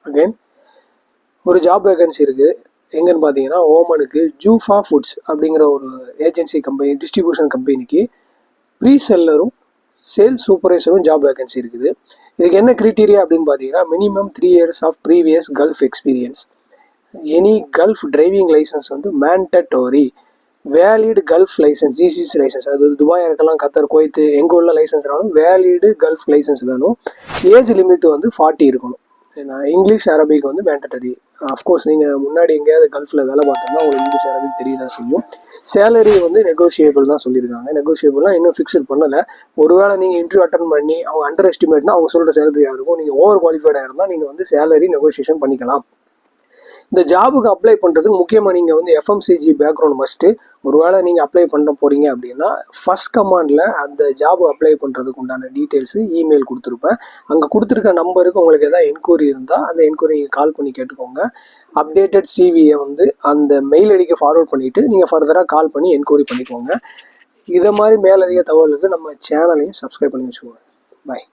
Again ஒரு job vacancy இருக்குது. எங்கன்னு பார்த்தீங்கன்னா ஓமனுக்கு ஜூஃபா ஃபுட்ஸ் அப்படிங்கிற ஒரு ஏஜென்சி கம்பெனி, டிஸ்ட்ரிபியூஷன் கம்பெனிக்கு ப்ரீ செல்லரும் சேல்ஸ் சூப்பர்வைசரும் ஜாப் வேகன்சி இருக்குது. இதுக்கு என்ன கிரிட்டீரியா அப்படின்னு பார்த்தீங்கன்னா minimum 3 years of previous gulf experience, any gulf driving licence வந்து mandatory, valid gulf licence, GCC licence, அது துபாய் இருக்கலாம், கத்தர், குவைத்து, எங்கே உள்ள லைசன்ஸ்னாலும் வேலிடு கல்ஃப் லைசன்ஸ் வேணும். ஏஜ் லிமிட் வந்து 40 இருக்கணும். இங்கிலீஷ் அரபிக் வந்து மேண்டட்டரி. அஃப்கோர்ஸ் நீங்கள் முன்னாடி எங்கேயாவது கல்ஃபில் வேலை பார்த்தோம்னா உங்களுக்கு இங்கிலீஷ் அரபிக் தெரியதான் செய்யும். சேலரி வந்து நெகோஷியபிள் தான் சொல்லியிருக்காங்க. நெகோஷியபிள்லாம் இன்னும் ஃபிக்ஸ்ட் பண்ணலை. ஒருவேளை நீங்கள் இன்டர்வியூ அட்டன் பண்ணி அவங்க அண்டர் எஸ்டிமேட்னா அவங்க சொல்கிற சேலரியாக இருக்கும். நீங்கள் ஓவர் குவாலிஃபைடாக இருந்தால் நீங்கள் வந்து சேலரி நெகோஷியேஷன் பண்ணிக்கலாம். இந்த ஜாபுக்கு அப்ளை பண்ணுறதுக்கு முக்கியமாக நீங்கள் வந்து எஃப்எம்சிஜி பேக்ரவுண்ட் மஸ்ட்டு. ஒருவேளை நீங்கள் அப்ளை பண்ண போகிறீங்க அப்படின்னா ஃபர்ஸ்ட் கமாண்டில் அந்த ஜாப் அப்ளை பண்ணுறதுக்கு உண்டான டீட்டெயில்ஸு இமெயில் கொடுத்துருப்பேன். அங்கே கொடுத்துருக்க நம்பருக்கு உங்களுக்கு எதாவது என்கொயரி இருந்தால் அந்த என்கொயரி நீங்கள் கால் பண்ணி கேட்டுக்கோங்க. அப்டேட்டட் சிவியை வந்து அந்த மெயில் ஐடிக்கு ஃபார்வர்ட் பண்ணிவிட்டு நீங்கள் ஃபர்தராக கால் பண்ணி என்கொயரி பண்ணிக்கோங்க. இதை மாதிரி மேலதிக தகவலுக்கு நம்ம சேனலையும் சப்ஸ்கிரைப் பண்ணி வச்சுக்கோங்க. பாய்.